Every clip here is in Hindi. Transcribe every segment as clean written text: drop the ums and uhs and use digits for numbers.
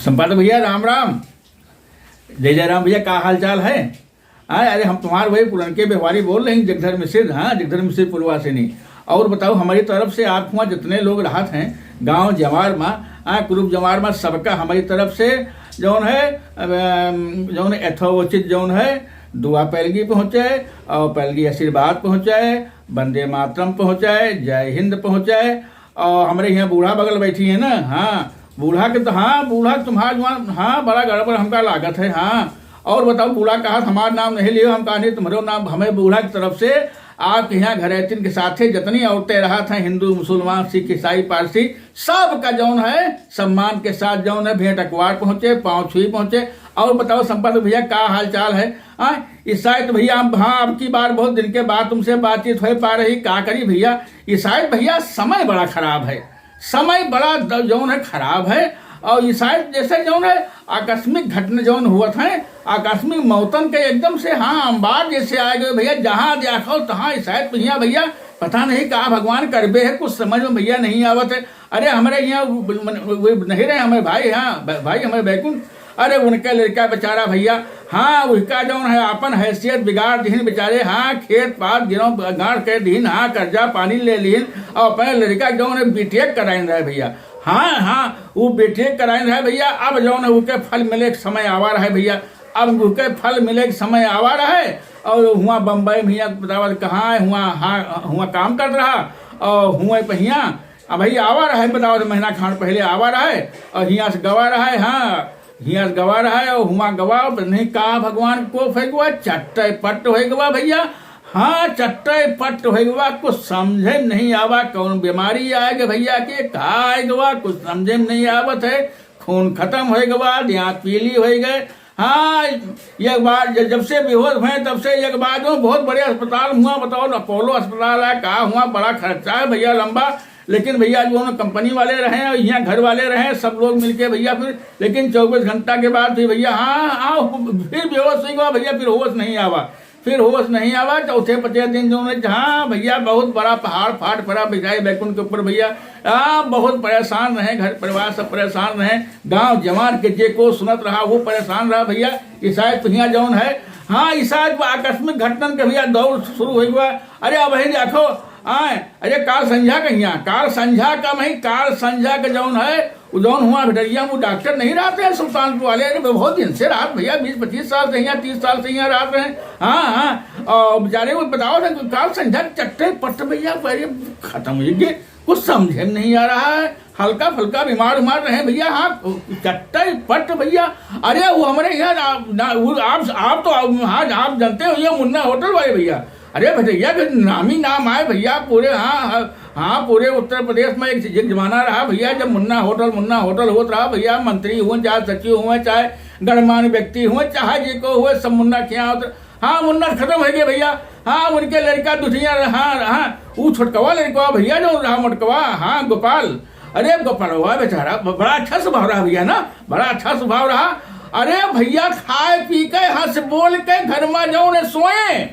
संपादक भैया राम राम। जय जय राम भैया, का हाल चाल है? अरे हम तुम्हारे वही पुरनके व्यवहारी बोल रहे हैं, जगधर मिश्र। हाँ, जगधर मिश्र पुरवासिनी। और बताओ, हमारी तरफ से आप वहाँ जितने लोग राहत हैं गांव जवार में, कुरुप जवार में, सबका हमारी तरफ से जौन है यथोचित जौन है दुआ पैलगी पहुँचाए और पैलगी आशीर्वाद पहुँचाए, वंदे मातरम पहुँचाए, जय हिंद पहुँचाए। और हमारे यहाँ बूढ़ा बगल बैठी है ना, हाँ बूढ़ा के तो, हाँ बूढ़ा तुम्हारा, हाँ बड़ा गड़बड़ हमका लागत है। हाँ और बताओ, बूढ़ा कहा हमारा नाम नहीं लियो, हम कहा नहीं तुम्हारे नाम। हमें बूढ़ा की तरफ से आपके यहाँ घरैतिन के साथ जितनी औरतें रहा था, हिंदू मुसलमान सिख ईसाई पारसी, सबका जौन है सम्मान के साथ जौन है भेंट अखबार पहुँचे, पाँव छुई पहुँचे। और बताओ संपादक भैया, का हाल चाल है? ईसाई तो भैया, हाँ अब की बार बहुत दिन के बाद तुमसे बातचीत हो पा रही, का करी भैया। ईसाई भैया समय बड़ा खराब है, समय बड़ा जौन है खराब है। और ईसाई जैसे जौन है आकस्मिक घटना जौन हुआ था, आकस्मिक मौतन के एकदम से, हाँ अंबार जैसे आ गए भैया। जहाँ देखो तहाँ ईसाई भैया भैया पता नहीं कहा भगवान करबे है, कुछ समझ में भैया नहीं आवत है। अरे हमारे यहाँ नहीं रहे हमारे भाई, हाँ भाई हमारे बैकुंठ, अरे उनका लड़का बेचारा भैया, हाँ उसका जौन है अपन हैसियत बिगाड़ दीन बेचारे। हाँ खेत पात गिरों गाड़ के दीन, हाँ कर्जा पानी ले लीन और अपने लड़का जौन है बीटेक कराइन रहे भैया। हाँ वो बीटेक कराइन रहे भैया। अब जौन है उसके फल मिले के समय आवा रहा है भैया, अब उसके फल मिले के समय आवा रहा है। और हुआ बम्बई भैया बतावत कहाँ है, हुआ काम कर रहा और हुआ भैया अब भैया आवा रहा है बतावत, महीना खान पहले आवा रहा है और यहाँ से गवा रहा है। हाँ हिया गवा रहा है और हुआ गवा नहीं कहा भगवान को फेंकवा, चट्टे पट्ट हो गवा भैया। हाँ चट्टे पट्ट हो गवा, कुछ समझे नहीं आवा कौन बीमारी आएगा भैया के, कहा आए गवा कुछ समझे नहीं आवत है। खून खत्म हो गवा, दियाँ पीली हो गए। हाँ एक बार जब से बेहोश हुए तब से एक बार जो बहुत बड़े अस्पताल हुआ, बताओ अपोलो अस्पताल है, कहा हुआ बड़ा खर्चा है भैया लंबा। लेकिन भैया जो है कंपनी वाले रहे और यहाँ घर वाले रहे, सब लोग मिलके भैया फिर, लेकिन 24 घंटा के बाद फिर भैया हाँ फिर बेहोश नहीं हुआ भैया, फिर होश नहीं आवा, फिर होश नहीं आवा। चौथे पचे दिन जो है हाँ भैया बहुत बड़ा पहाड़ फाट पड़ा बिजाई बैकुंठ के ऊपर भैया। हाँ बहुत परेशान रहे, घर परिवार सब परेशान रहे, गांव जवान के जे को सुनत रहा वो परेशान रहा भैया। ईसाई भैया जौन है, हाँ ईसाई आकस्मिक घटना के भैया दौड़ शुरू हो गया। अरे अब ही देखो अरे काल संझा कहिया, काल संझा का नहीं, काल संझा का जौन है जौन हुआ भिडरिया वो डॉक्टर नहीं रहते हैं सुल्तानपुर वाले। अरे बहुत दिन से रात भैया 20-25 साल से यहाँ 30 साल से यहाँ रात रहे। हाँ और बेचारे को बताओ काल संझा चट्टे पट्ट भैया खत्म हो गए, कुछ समझे नहीं आ रहा है, हल्का फुल्का बीमार उमार रहे भैया। हाँ चट्टे पट्ट भैया। अरे वो हमारे यहाँ आप तो हाँ आप जानते हो ये मुन्ना होटल वाले भैया, अरे भैया नामी नाम आए भैया पूरे। हाँ पूरे उत्तर प्रदेश में एक जमाना रहा भैया जब मुन्ना होटल होता रहा भैया। मंत्री हुए चाहे सचिव हुए चाहे गणमान्य व्यक्ति हुए चाहे जी को हुए, सब मुन्ना के यहाँ होते। हाँ मुन्ना खत्म हो गए भैया। हाँ उनके लड़का दुधिया हाँ वो छोटकवा लड़का भैया जो रहा मोटकवा, हाँ गोपाल। अरे गोपाल हुआ बेचारा बड़ा अच्छा स्वभाव रहा भैया ना, बड़ा अच्छा स्वभाव रहा। अरे भैया खाए पी के हंस बोल के घर में जाओ ने सोए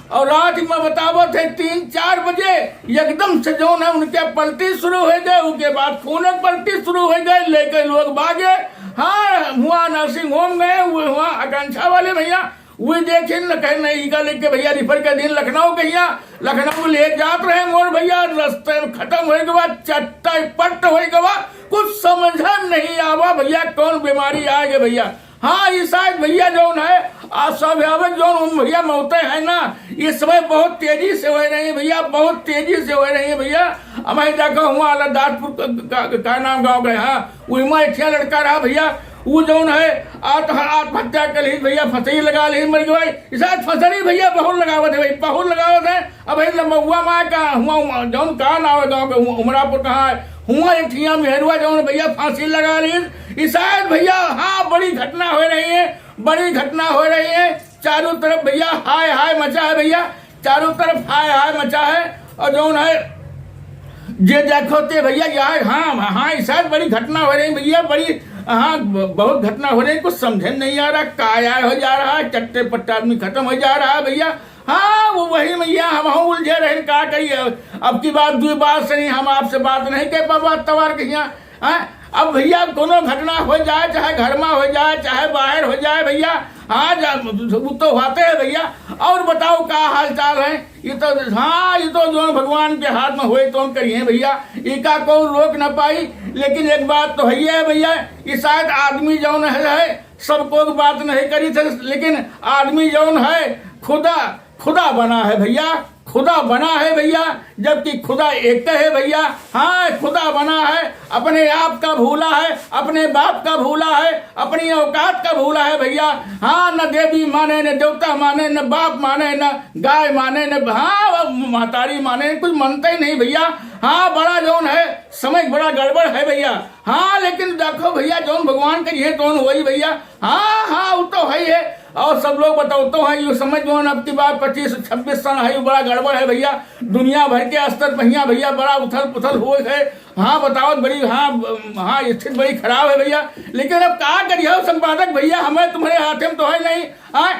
और रात में बतावत है 3-4 बजे एकदम से जो है उनके पलटी शुरू हो गए, उसके बाद खून पलटी शुरू हो गए, लेके लोग भागे। हाँ हुआ नर्सिंग होम गए, हुआ आकांक्षा वाले भैया वो देखे नहीं लेके भैया रिफर के दिन लखनऊ कहिया, लखनऊ ले जात रहे मोर भैया, रास्ते में खत्म हो गया, चट्टा पट्ट हो गया, कुछ समझ नहीं आवा भैया कौन बीमारी आ गई भैया। हाँ ये शायद भैया जौन है अस्वाभाविक जौन भैया मौतें है ना इस समय बहुत तेजी से हो रही है भैया, बहुत तेजी से हो रही है भैया। अब देखो हुआ दादपुर का नाम गाँव गए, हाँ वही एक लड़का रहा भैया, वो जौन है आत्महत्या कर ली भैया, फसरी लगा ली मर गई। शायद फसरी भैया बहुत लगावत है भाई, बहुत लगावत है। अब भाई लम्बुआ माँ का हुआ जौन कहा ना गाँव का उमरापुर कहाँ है, हुआ एक ठिया मेहरुआ जौन भैया फांसी लगा ली। शायद भैया हाँ बड़ी घटना हो रही है, बड़ी घटना हो रही है। चारों तरफ भैया हाय हाय मचा है भैया, चारों तरफ हाय हाय मचा है। और जौन है जे देखो ते भैया यहाँ हाँ शायद बड़ी घटना हो रही भैया, बड़ी हाँ बहुत घटना हो रही, कुछ समझे नहीं आ रहा, काया हो जा रहा है, चट्टे पट्टा आदमी खत्म हो जा रहा है भैया। हाँ वो वही भैया हम उलझे रहे, का कही अब की बात 2 बार से नहीं हम आपसे बात नहीं कह पा, बात तवार कहिया। अब भैया कोनो घटना हो जाए, चाहे घर में हो जाए चाहे बाहर हो जाए भैया, हाँ वो तो होते हैं भैया। और बताओ क्या हाल चाल है? ये तो हाँ, ये तो जो भगवान के हाथ में हुए तो हम करिए भैया, इका को रोक ना पाई। लेकिन एक बात तो है भैया, ये शायद आदमी जौन है सबको बात नहीं करी थे, लेकिन आदमी जौन है खुदा बना है भैया, खुदा बना है भैया, जबकि खुदा एक है भैया। हाँ, खुदा बना है, अपने आप का भूला है, अपने बाप का भूला है, अपनी औकात का भूला है भैया। हाँ, न देवी माने, न देवता माने, न बाप माने, न गाय माने, न हाँ महतारी माने, कुछ मानते ही नहीं भैया। हाँ, बड़ा जौन है समय बड़ा गड़बड़ है भैया। हाँ, लेकिन देखो भैया, जौन भगवान करी है तो वही भैया। हाँ, वो तो है। और सब लोग बताओ तो है, ये समझ जो अब की बात 25-26 साल है, बड़ा गड़बड़ है भैया। दुनिया भर के स्तर पर भैया बड़ा उथल पुथल हुए है। हाँ बताओ, बड़ी हाँ स्थिति बड़ी खराब है भैया। लेकिन अब क्या करिए संपादक भैया, हमें तुम्हारे हाथ में तो है नहीं। हाँ,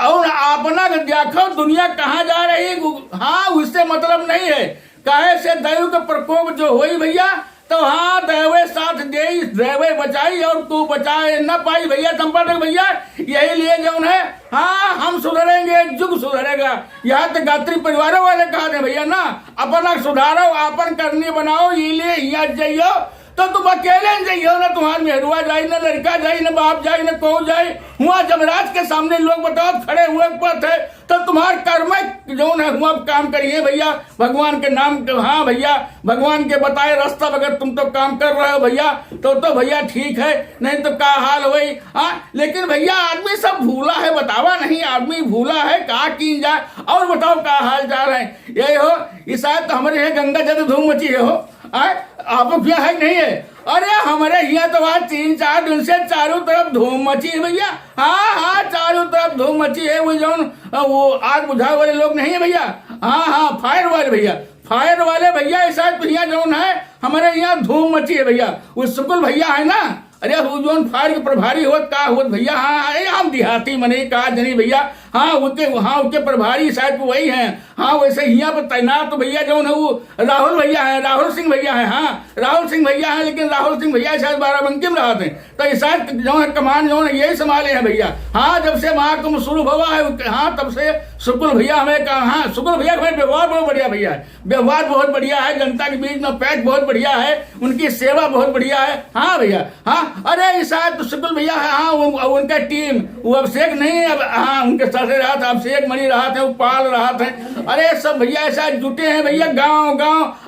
और अपना देखो दुनिया कहाँ जा रही। हाँ, उससे मतलब नहीं है, काहे से दैव का प्रकोप जो हुई भैया, तो हाँ दैवे साथ दे, दैवे बचाई और तू बचाए न पाई भैया संपादक भैया। यही लिए जौन है, हाँ हम सुधरेंगे, युग सुधरेगा। यहाँ तो गात्री परिवारों वाले कहा थे भैया ना, अपना सुधारो, अपन करनी बनाओ, ये लिए यहाँ जाइयो तो तुम अकेले जाइयो ना, तुम्हारे मेहरुआ जाए, न लड़का जाए, न बाप जाए, न कौ जाए। हुआ जमराज के सामने लोग बताओ खड़े हुए पर थे, तो तुम्हारे कर्म जो है हुआ काम करिए भैया भगवान के नाम। हाँ भैया, भगवान के बताए रास्ता अगर तुम तो काम कर रहे हो भैया, तो भैया ठीक है, नहीं तो क्या हाल हुई। हाँ, लेकिन भैया आदमी सब भूला है, बतावा नहीं, आदमी भूला है का की जाए। और बताओ क्या हाल चाल है? यही हो, इस शायद तो हमारे यहाँ गंगा जल धूम मची है हो। आप क्या है नहीं है? अरे हमारे यहाँ तो आज 3-4 दिन से चारों तरफ धूम मची है भैया। हाँ, चारों तरफ धूम मची है। वो आग बुझाने वाले लोग नहीं है भैया। हाँ, फायर वाले भैया, फायर वाले भैया ऐसा भैया जौन है हमारे यहाँ धूम मची है भैया। वो शुक्ल भैया है ना, अरे वो जो फायर के प्रभारी होत का होत भैया। हाँ, हम देहाती मने का जनी भैया। हाँ, उनके प्रभारी शायद वही हैं। हाँ, वैसे यहाँ पर तैनात तो भैया जो है वो राहुल भैया है, राहुल सिंह भैया है। हाँ, राहुल सिंह भैया है, लेकिन राहुल सिंह भैया शायद बाराबंकी में रहते हैं, तो शायद जो है कमान जो है यही संभाले हैं भैया। हाँ, जब से महाकुंभ शुरू हुआ है, हाँ तब से शुक्ल भैया हमें कहा। हाँ, शुक्ल भैया का व्यवहार बहुत बढ़िया भैया है, व्यवहार बहुत बढ़िया है, जनता के बीच में पैक बहुत बढ़िया है, उनकी सेवा बहुत बढ़िया है। हाँ भैया, हाँ, अरे शायद तो शुक्ल भैया है। हाँ, उनका टीम वो अभिषेक नहीं, अब हाँ उनके साथ रहा था, अभिषेक मणि रहा थे, वो पाल रहा थे। अरे सब भैया ऐसा जुटे हैं भैया, गांव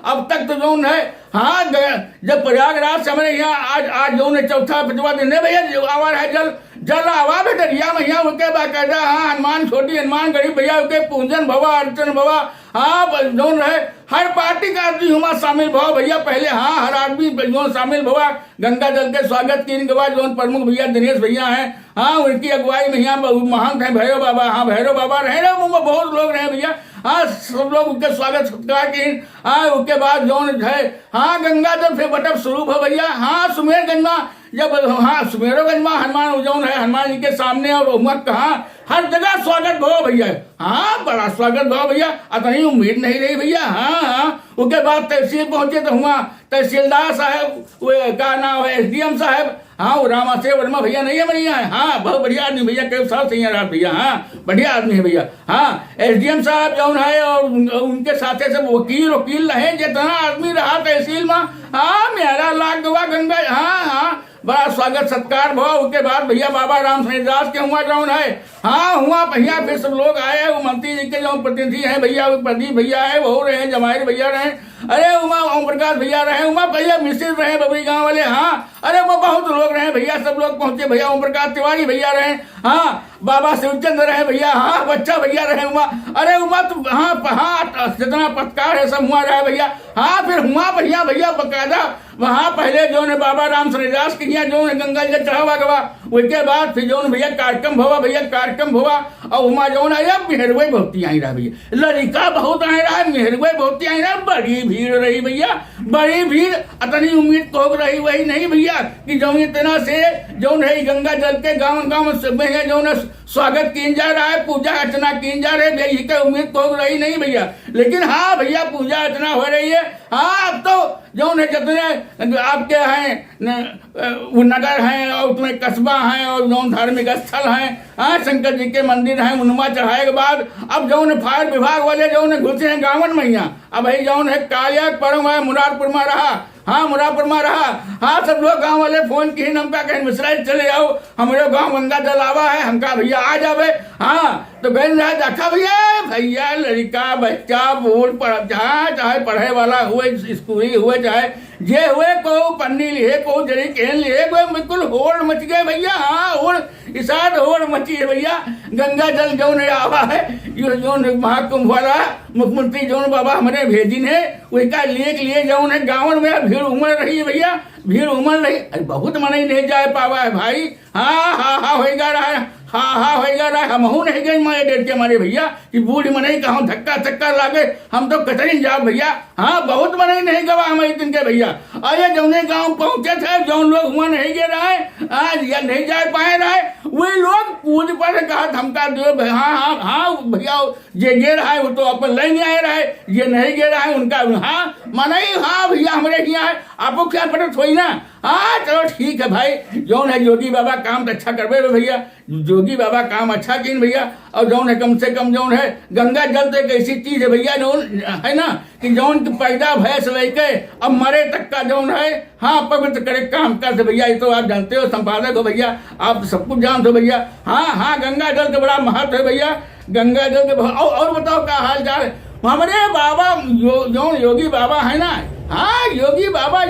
अब तक तो जो है। हाँ, जब प्रयागराज से हमारे यहाँ आज जो है चौथा 5वां दिन है भैया, आवा है जल आवा है दरिया में यहाँ उनके बाकायदा। हाँ, हनुमान छोटी हनुमान गरीब भैया उनके पूजन भवा अर्चन भवा। हाँ, जो है हर पार्टी का आदमी हुआ शामिल भवा भैया पहले। हाँ, हर आदमी जो शामिल भवा। गंगा जल के स्वागत की इनके बाद जो प्रमुख भैया दिनेश भैया हैं। हाँ, उनकी अगुवाई में यहाँ महंत है भैरव बाबा। हाँ, भैरव बाबा रहे ना, बहुत लोग रहे भैया। हाँ, सब लोग उनके स्वागत सत्कार की। हाँ, उसके बाद जो है हाँ गंगा जल फिर बटप शुरू हो भैया। हाँ, सुमेरगंज में जब हाँ सुमेरगंज में हनुमान जो है हनुमान जी के सामने और उमत कहा हर जगह स्वागत भो भैया। हाँ, बड़ा स्वागत भो भैया, अतनी उम्मीद नहीं रही भैया। हाँ, उसके बाद तहसील पहुंचे तो हुआ तहसीलदार साहब, का नाम है SDM साहब। हाँ, वो रामाशय वर्मा भैया नहीं है मेरे यहाँ। हाँ, बहुत बढ़िया आदमी भैया, कई साल से यहाँ भैया। हाँ, बढ़िया आदमी है भैया। हाँ, SDM साहब जो है और उनके साथे सब वकील रहे, जितना आदमी रहा तहसील में। हाँ, मेरा लाख गवा गंगा। हाँ, बड़ा स्वागत सत्कार भा। उसके बाद भैया बाबा राम दास के हुआ जौन है। हाँ, हुआ भैया फिर सब लोग आए, वो मंत्री जी के जो प्रतिनिधि हैं भैया, वो प्रदीप भैया है, वो रहे, जमाहिर भैया रहे, अरे उमा ओम प्रकाश भैया रहे, उमा भैया मिश्र रहे बबरी गांव वाले। हाँ, अरे वो बहुत लोग रहे भैया, सब लोग पहुंचे भैया। ओम प्रकाश तिवारी भैया रहे। हाँ, बाबा शिवचंद्र रहे भैया। हाँ, बच्चा भैया रहे उमा। अरे उमा तो हाँ जितना पत्रकार है सब हुआ रहे भैया। हाँ, फिर हुआ भैया बकायदा वहाँ पहले जो है बाबा राम दास के यहाँ जो है गंगा जल चढ़ावा गवा, उसके बाद फिर जौन भैया कार्यक्रम हुआ भैया, कार्यक्रम हुआ और वहाँ जौन आया मेहरवे बहुती आई रहा भैया, लड़का बहुत आए रहा, मेहरवे बहुती आई रहा, बड़ी भीड़ रही भैया, बड़ी भीड़। अतनी उम्मीद तो रही वही नहीं भैया कि जौन इतना से जौन है गंगा जल के गाँव गाँव में जौन स्वागत किन जा रहा है, पूजा अर्चना किन जा रहे यही का उम्मीद तो रही नहीं भैया। लेकिन हाँ भैया पूजा अर्चना हो रही है। हाँ अब तो जौन है जितने आपके हैं वो नगर हैं और उसमें कस्बा हैं और जौन धार्मिक स्थल हैं, हाँ शंकर जी के मंदिर हैं, उनमा चढ़ाए के बाद अब जौन फायर विभाग वाले जौन घुसे हैं गाँवन मैया, अब भाई जौन है कालिया परम है मुरारपुर में रहा, हाँ मुरापुर में रहा। हाँ सब लोग गांव वाले फोन की हमका कहीं मिश्रा चले आओ, हमारे गांव गंगा जल आवा है, हमका भैया आ जावे। हाँ तो बहन रहा देखा भैया, भैया लड़का बच्चा बोल पढ़ चाहे पढ़े वाला हुए, स्कूली हुए, चाहे जे हुए को पन्नी लिए को जरी कहन लिए बिल्कुल होड़ मच गए भैया। हाँ होड़ इसाद होड़ मची है भैया। गंगा जल जौन आवा है यो जौन महाकुंभ वाला मुख्यमंत्री जौन बाबा हमारे भेजिन है उसका लिए जौन है गाँव में भीड़ उमड़ रही है भैया, भीड़ उमड़ रही। अरे बहुत मना नहीं जा पावा है भाई। हाँ हाँ हाँ होएगा रहा है, हाँ हाँ होएगा रहा है। हम नहीं गए मारे डेट के मारे भैया कि बूढ़ी मनाई कहूँ धक्का धक्का लागे हम तो कतरी जाओ भैया। हाँ बहुत मनाई नहीं गवा हमारे दिन के भैया। अरे जौने गाँव पहुंचे थे जौन लोग हुआ नहीं गे रहा है आज या नहीं जा पाए रहे वे लोग पूज पर कहा धमका दो। हाँ हाँ हाँ भैया जे गे रहा है वो तो अपन ले नहीं आए रहे, ये नहीं गे रहा है उनका हाँ मनाई। हाँ भैया हमारे यहाँ है आपको क्या पता थोड़ी ना। हाँ चलो ठीक है भाई, जौन है योगी बाबा काम तो अच्छा करवे भैया, योगी बाबा काम अच्छा किन भैया। और जौन है कम से कम जौन है गंगा जल तो एक ऐसी चीज है भैया जौन है ना कि जौन पैदा भैंस लेके अब मरे तक का जौन है हाँ पवित्र करे काम कर भैया। ये तो आप जानते हो, संपादक हो भैया, आप सब कुछ जानते हो भैया। हाँ हाँ गंगा जल का बड़ा महत्व है भैया, गंगा जल के और बताओ क्या हाल चाल है हमारे बाबा जौन योगी बाबा है ना। हाँ योगी बाबा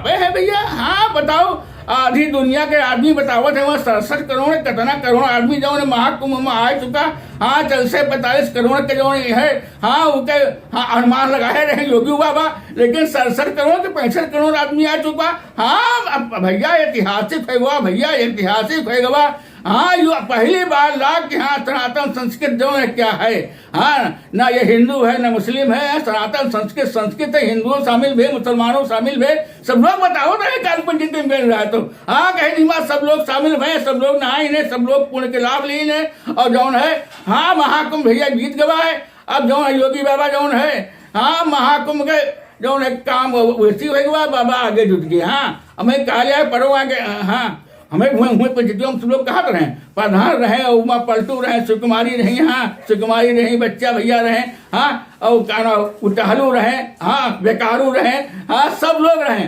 है भैया। हाँ बताओ आधी दुनिया के आदमी बतावत है वहाँ 67 करोड़ कितना करोड़ आदमी जो महाकुंभ में आ चुका। हाँ 45 करोड़ के जो है हाँ उनके हाँ अनुमान लगाए रहे योगी बाबा, लेकिन 67 करोड़ के 65 करोड़ आदमी आ चुका। हाँ भैया ऐतिहासिक है हुआ भैया, ऐतिहासिक है हुआ। हाँ यो पहली बार लाग कि हाँ सनातन संस्कृत जो है क्या है। हाँ ना ये हिंदू है ना मुस्लिम है, सनातन संस्कृत है, हिंदुओं शामिल भी मुसलमानों शामिल भी सब लोग बताओ ना काल्पनिक जितने मिल रहा है तो हाँ कहीं नहीं बात सब लोग शामिल हुए, सब लोग नहाए ने, सब लोग पुण्य के लाभ लिए ने। और जौन है हाँ महाकुंभ भैया बीत गवा है। अब जौन है योगी बाबा जौन है हाँ महाकुंभ के जौन है काम वैसी हो बाबा आगे जुट गए। हाँ हमें कहा जाए पढ़ो आगे। हाँ हमें हुए परिस्थितियों में सब लोग कहा रहे प्रधान रहे उमा पलटू रहे सुकुमारी रही। हाँ सुकुमारी रही बच्चा भैया रहे। हाँ और उटहलू रहे, हाँ बेकारू रहे, हाँ सब लोग रहे।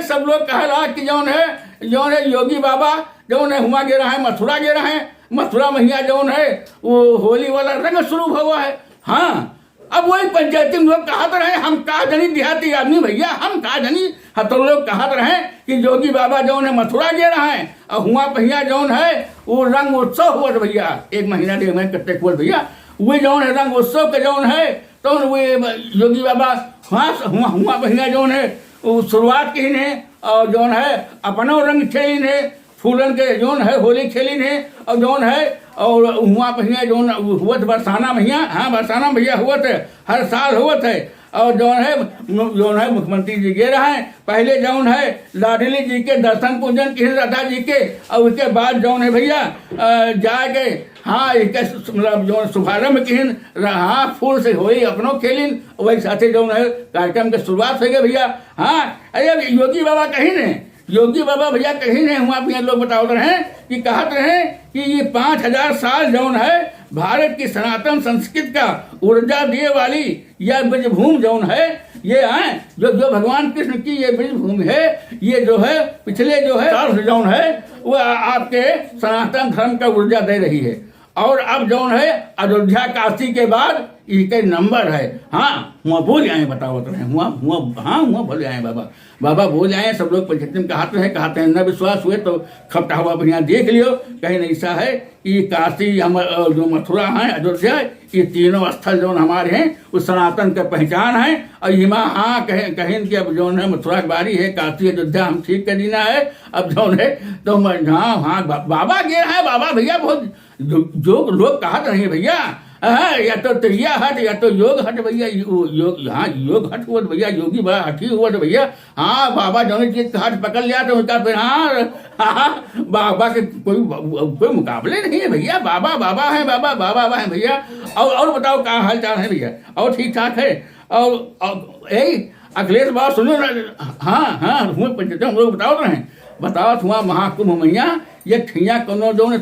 सब लोग कहा कि जौन है योगी बाबा जौन है हुआ गे रहा है मथुरा गे रहा है, मथुरा मैया जौन है वो होली वाला रंग शुरू हुआ है। हाँ अब वही पंचायती में लोग कहा रहे हम का जनी देहाती आदमी भैया हम का जनी तो लोग कहा रहे कि योगी बाबा जौन है मथुरा गे रहा है और हुआ भैया जौन है वो रंग उत्सव हुआ भैया 1 महीना 1.5 महीने कट्टे हुआ भैया। वही जौन है रंग उत्सव के जौन है तो वे योगी बाबा हाँ हुआ भैया जौन है वो शुरुआत की ने और जौन है अपनो रंग खेली ने फूलन के जौन है होली खेली ने और जौन है और हुआ भैया जौन हुआ बरसाना भैया। हाँ बरसाना भैया हुआ थे हर साल हुआ थे। और जौन है मुख्यमंत्री जी गे रहे हैं पहले जौन है लाडली जी के दर्शन पूजन की राधा जी के और उसके बाद जौन है भैया जाके हाँ मतलब जो शुभारम्भ की हाँ फूल से होई अपनों खेलिन वही साथे जौन है कार्यक्रम के शुरुआत हो गए भैया। हाँ अरे योगी बाबा कहीं ने योगी बाबा भैया कहीं नहीं हुआ भैया लोग बताओ रहे कि कहते रहे कि ये 5000 साल जौन है भारत की सनातन संस्कृति का ऊर्जा दिए वाली यह ब्रजभूमि जौन है ये है जो भगवान कृष्ण की ये ब्रजभूमि है। ये जो है पिछले जो है साल जौन है वो आपके सनातन धर्म का ऊर्जा दे रही है। और अब जौन है अयोध्या काशी के बाद इसका नंबर है। हाँ वहाँ बोल आए, बताओ रहे वहाँ बोले आए बाबा बोल आए। सब लोग पंचायत में कहते हैं न विश्वास हुए तो खपटा हुआ बढ़िया देख लियो। कहीं ऐसा है कि काशी हम जो मथुरा है, अयोध्या, ये तीनों स्थल जो हमारे हैं उस सनातन का पहचान है। और हिमा हाँ कहें कि अब जो है मथुरा की बारी है, काशी अयोध्या हम ठीक कर देना है। अब जो है तो हाँ बाबा गए हैं, बाबा भैया बहुत जो लोग कहते रहे भैया, या तो त्रिया हट या तो योग हट भैया, योग हट हुआ भैया, योगी बड़ा हठी हुआ तो भैया। हाँ बाबा जो चीज का हट पकड़ लिया तो उसका फिर हाँ बाबा के कोई मुकाबले नहीं है भैया। बाबा है भैया। और बताओ क्या हाल चाल है भैया? और ठीक ठाक है? और यही अखिलेश बाबा सुनो ना। हाँ पंचायत हम लोग बताओ हुआ महाकुंभ मैया ये ठैया कोनो जो है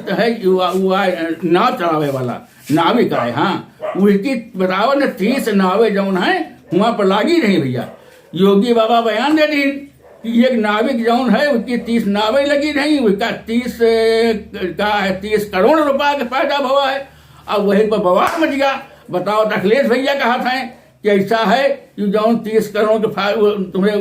नाव चलावे वाला नाविक है। हाँ उसकी बताओ न 30 नावे जौन है वहाँ पर लागी नहीं भैया। योगी बाबा बयान दे दी कि एक नाविक जौन है उसकी 30 नावें लगी नहीं, उसका 30 करोड़ रुपया का फायदा हुआ है। अब वही पर बवाल मच गया। बताओ अखिलेश भैया कहा था कि ऐसा है कि जौन 30 करोड़ का तुम्हें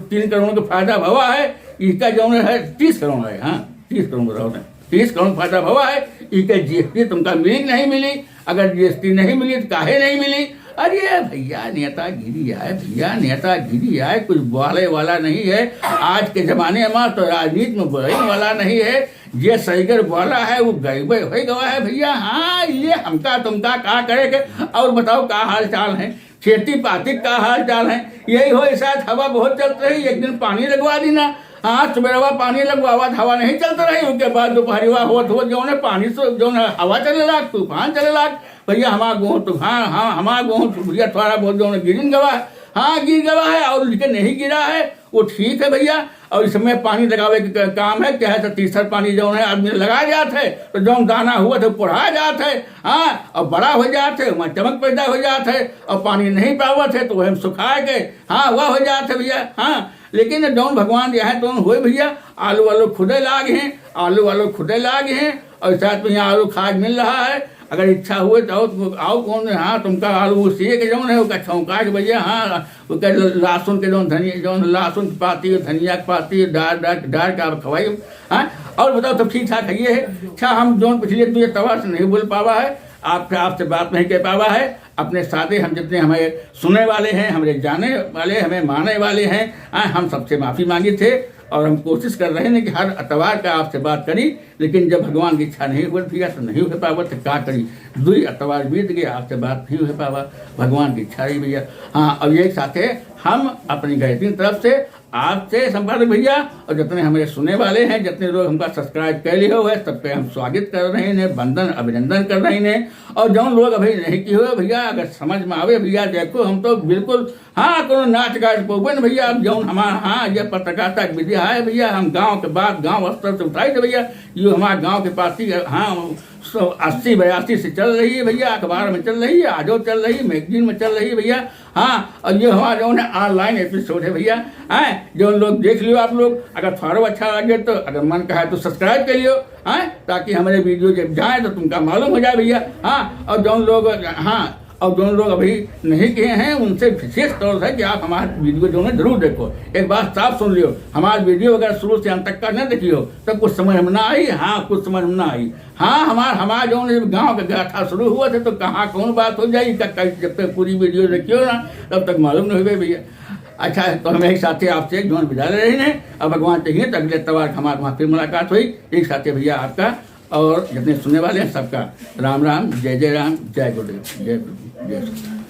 3 करोड़ का फायदा हुआ है, इसका जौन है 30 करोड़ है। हाँ 30 करोड़ बताओ, 30 करोड़ फायदा हुआ है। इसके जीएसटी तुमका मिली नहीं मिली, अगर जीएसटी नहीं मिली तो काहे नहीं मिली? अरे भैया नेतागिरी है भैया, नेतागिरी है, कुछ बोले वाला नहीं है। आज के जमाने में तो राजनीति में बोलने वाला नहीं है। ये सहीगर बोला है वो गईबे हो गवा है भैया। हाँ ये हमका तुमका क्या करे। और बताओ क्या हाल चाल है? खेती पाती का हाल चाल है? यही हो शायद हवा बहुत चलती रही, एक दिन पानी लगवा देना। हाँ सुबह पानी लगवावा हवा नहीं चलता रही, उसके बाद दोपहर हो जो है पानी से जो है हवा चले लाग, तूफान चले लाग भैया। हमारा गेहूँ तूफान, हाँ हमारा गेहूँ भैया थोड़ा बहुत जो है गिर गवा है। हाँ गिर गवा है, और लेकिन नहीं गिरा है वो ठीक है भैया। और इसमें पानी लगावे का काम है क्या है? तो तीसरा पानी जो है आदमी लगा जाते है तो जो दाना हुआ तो पढ़ा जाते है। हाँ और बड़ा हो जाते वहाँ चमक पैदा हो जाते है। और पानी नहीं पावत है तो वह सुखा के हाँ वह हो जाते भैया। हाँ लेकिन जौन भगवान दिया है तो हुए भैया। आलू वालू खुदे लाग हैं, और साथ में यहाँ आलू खाद मिल रहा है। अगर इच्छा हुए तो आओ कौन हाँ तुमका आलू सीए के जौन है उसका छौंका के भैया। हाँ उसका लहसुन के जौन धनिया जौन लहसुन की पाती धनिया की पाती डाल के आप खवाई। हाँ और बताओ सब ठीक ठाक है ये है। अच्छा हम जौन पिछले तुझे तवा से नहीं बोल पावा है, आपसे बात नहीं कर पावा है। अपने साथे हम जितने हमें सुनने वाले हैं, हमारे जाने वाले, हमें मानने वाले हैं, हम सबसे माफ़ी मांगी थे। और हम कोशिश कर रहे हैं कि हर अतवार का आपसे बात करी, लेकिन जब भगवान की इच्छा नहीं हुई भैया तो नहीं हो पावा तो क्या करी। 2 अतवार बीत गए, आपसे बात नहीं हो पावा, भगवान की इच्छा रही भैया। हाँ और ये साथे हम अपनी गायत्री तरफ से आपसे संपर्क भैया। और जितने हमारे सुनने वाले हैं, जितने लोग हमका सब्सक्राइब कर लिए हुए सब पे हम स्वागत कर रहे हैं, वंदन अभिनंदन कर रहे हैं। और जो लोग अभी नहीं किए हुए भैया अगर समझ में आवे भैया, देखो हम तो बिल्कुल हाँ को नाच गाच पोबन भैया। अब जो हमारा हाँ ये पत्रकारिता की विधि है भैया, हम गाँव के बाद गाँव स्तर से उठाई थे भैया। ये हमारे गाँव के पार्टी हाँ 80-82 से चल रही है भैया, अखबार में चल रही है, आजो चल रही है, मैगजीन में चल रही है भैया। हाँ और ये हमारा जो है ऑनलाइन एपिसोड है भैया। हाँ जो लोग देख लियो आप लोग, अगर थोड़ा अच्छा लगे तो अगर मन का है तो सब्सक्राइब कर लियो। हाँ ताकि हमारे वीडियो जब जाए तो तुमका मालूम हो जाए भैया। हाँ और जो लोग अभी नहीं किए हैं उनसे विशेष तौर से कि आप हमारे वीडियो जो है जरूर देखो। एक बात साफ सुन लियो, हमारे वीडियो अगर शुरू से अंत तक का न देखियो तब कुछ समझ में ना आई। हाँ कुछ समझ में ना आई। हाँ हमारा जो गाँव का गाथा शुरू हुआ था तो कहाँ कौन बात हो जाएगी, जब तक पूरी वीडियो देखियो ना तब तक मालूम नहीं हुए भैया। अच्छा तो हम एक साथ आपसे एक जोन विदा ले रहे हैं। अब भगवान चाहिए तो अगले तवार हमारे वहाँ फिर मुलाकात हुई। एक साथ भैया आपका और जितने सुनने वाले हैं सबका राम राम, जय जय राम, जय गुरुदेव, जय गुरु, जय